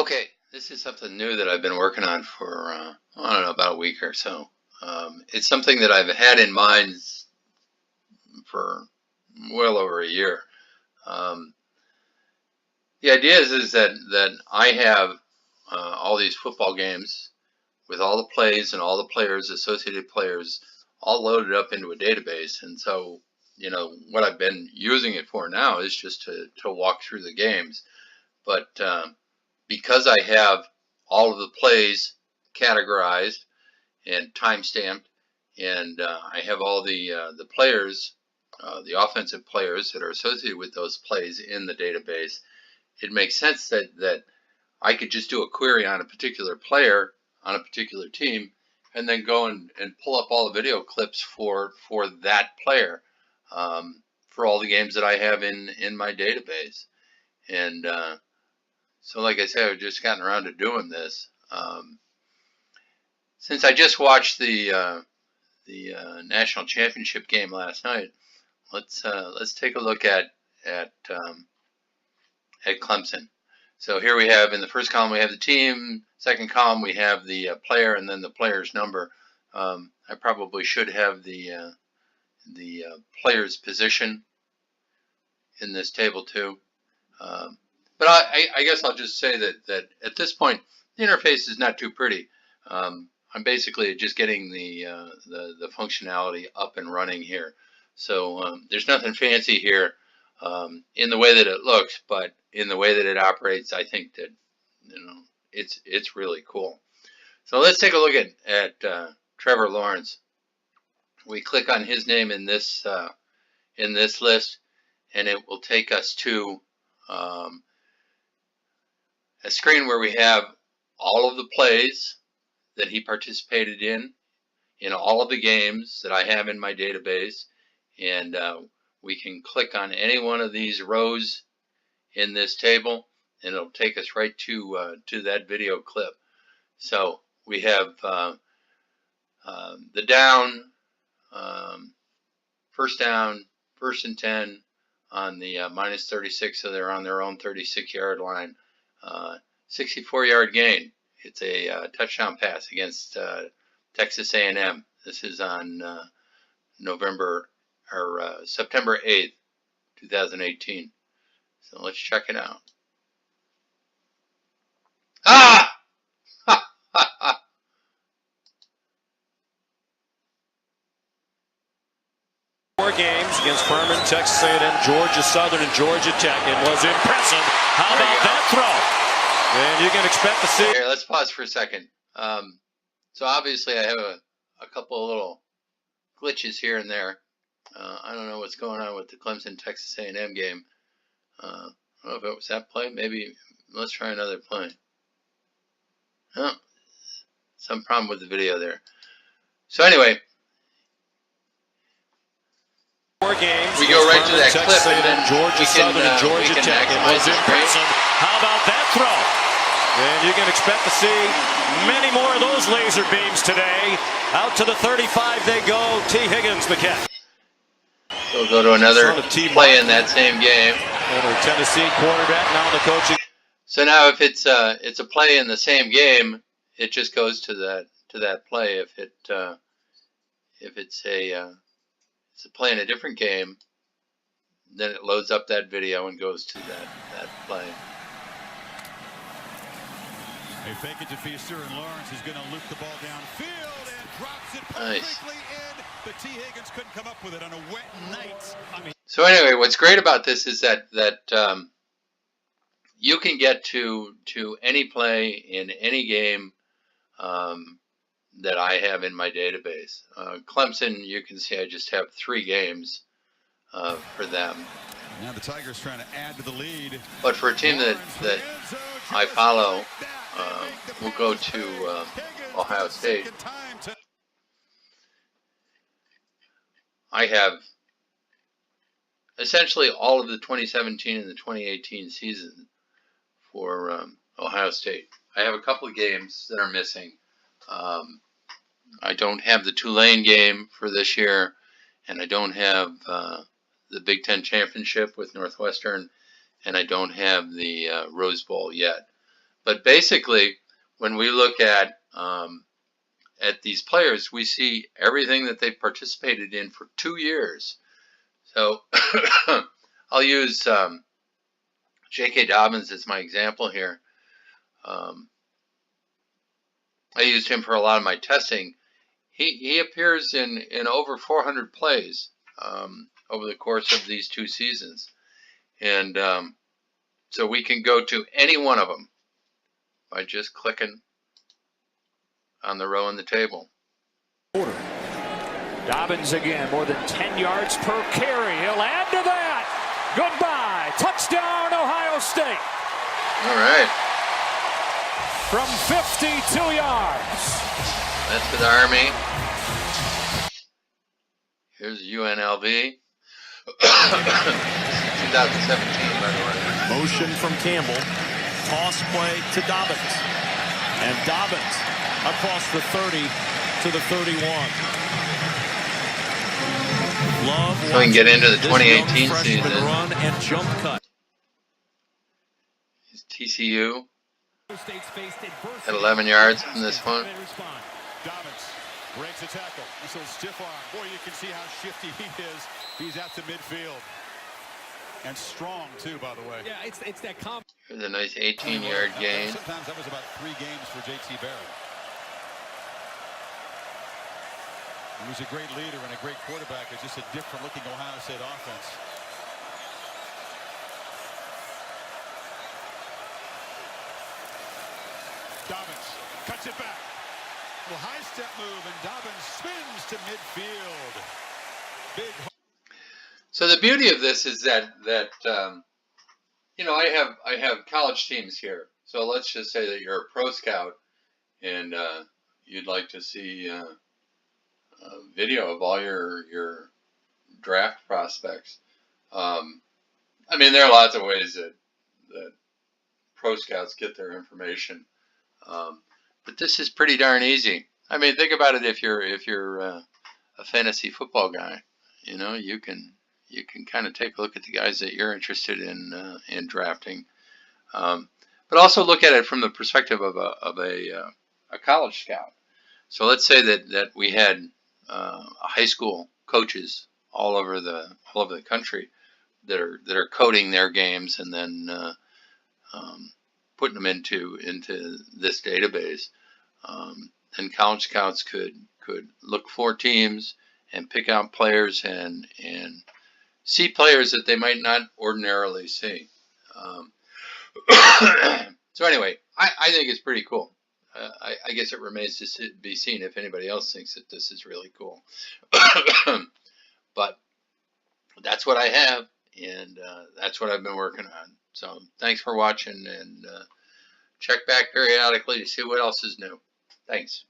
Okay, this is something new that I've been working on for, I don't know, about a week or so. It's something that I've had in mind for well over a year. Um, the idea is that I have all these football games with all the plays and all the players, associated players, all loaded up into a database. And so, what I've been using it for now is just to walk through the games. But because I have all of the plays categorized and time-stamped, and I have all the players, the offensive players that are associated with those plays in the database, it makes sense that I could just do a query on a particular player on a particular team, and then go and pull up all the video clips for that player, for all the games that I have in my database. And so, like I said, I've just gotten around to doing this. Since I just watched the national championship game last night, let's take a look at Clemson. So here we have, in the first column, we have the team. Second column, we have the player, and then the player's number. I probably should have the player's position in this table too. But I guess I'll just say that at this point, the interface is not too pretty. I'm basically just getting the functionality up and running here. So there's nothing fancy here in the way that it looks, but in the way that it operates, I think that it's really cool. So let's take a look at Trevor Lawrence. We click on his name in this list, and it will take us to a screen where we have all of the plays that he participated in all of the games that I have in my database, and we can click on any one of these rows in this table, and it'll take us right to that video clip. So we have the down, first down, 1st and 10 on the minus 36, so they're on their own 36-yard line. 64-yard gain. It's a touchdown pass against Texas A&M. This is on September 8th, 2018. So let's check it out. Ah! 4 games against Furman, Texas A&M, Georgia Southern, and Georgia Tech. It was impressive. How about that throw? And you can expect to see. Here, let's pause for a second. So obviously I have a couple of little glitches here and there. I don't know what's going on with the Clemson-Texas A&M game. I don't know if it was that play. Maybe let's try another play. Oh, some problem with the video there. So anyway, 4 games. We go right to that Texas clip, and then Georgia Southern and Georgia Tech. It was impressive. How about that throw? And you can expect to see many more of those laser beams today. Out to the 35 they go. T. Higgins, the catch. We'll go to another play in that same game. Tennessee quarterback now the coaching. So now, if it's a play in the same game, it just goes to that play. If it's a play in a different game, then it loads up that video and goes to that play. They fake it to Feaster, and Lawrence is going to loop the ball downfield and drops it perfectly in. But T. Higgins couldn't come up with it on a wet night. So anyway, what's great about this is that you can get to any play in any game that I have in my database. Clemson, you can see I just have 3 games for them. Now the Tigers trying to add to the lead. But for a team that I follow, we'll go to Ohio State. I have essentially all of the 2017 and the 2018 season for Ohio State. I have a couple of games that are missing. I don't have the Tulane game for this year, and I don't have the Big Ten Championship with Northwestern, and I don't have the Rose Bowl yet. But basically, when we look at these players, we see everything that they've participated in for 2 years. So I'll use J.K. Dobbins as my example here. I used him for a lot of my testing. He appears in over 400 plays over the course of these 2 seasons. And so we can go to any one of them by just clicking on the row in the table. Dobbins again, more than 10 yards per carry. He'll add to that. Goodbye. Touchdown, Ohio State. All right. From 52 yards. That's for the Army. Here's UNLV. This is 2017, by the way. Motion from Campbell. Toss play to Dobbins. And Dobbins across the 30 to the 31. So we can get into the 2018 season. Run and jump cut. Here's TCU. At 11 yards on this one. Dobbins breaks a tackle. This little stiff arm. Boy, you can see how shifty he is. He's out to midfield. And strong, too, by the way. Yeah, it's that comp. Here's a nice 18-yard gain. Sometimes that was about 3 games for J.T. Barrett. He was a great leader and a great quarterback. It's just a different-looking Ohio State offense. Dobbins cuts it back. Well, high step move, and Dobbins spins to midfield. Big. So the beauty of this is that you know, I have college teams here. So let's just say that you're a pro scout and you'd like to see a video of all your draft prospects. I mean, there are lots of ways that pro scouts get their information. But this is pretty darn easy. I mean, think about it. If you're a fantasy football guy, you know, you can kind of take a look at the guys that you're interested in drafting, but also look at it from the perspective of a college scout. So let's say that we had high school coaches all over the country that are coding their games and then putting them into this database. And college scouts could look for teams and pick out players and see players that they might not ordinarily see. So anyway, I think it's pretty cool. I guess it remains to be seen if anybody else thinks that this is really cool. But that's what I have, and that's what I've been working on. So thanks for watching, and check back periodically to see what else is new. Thanks.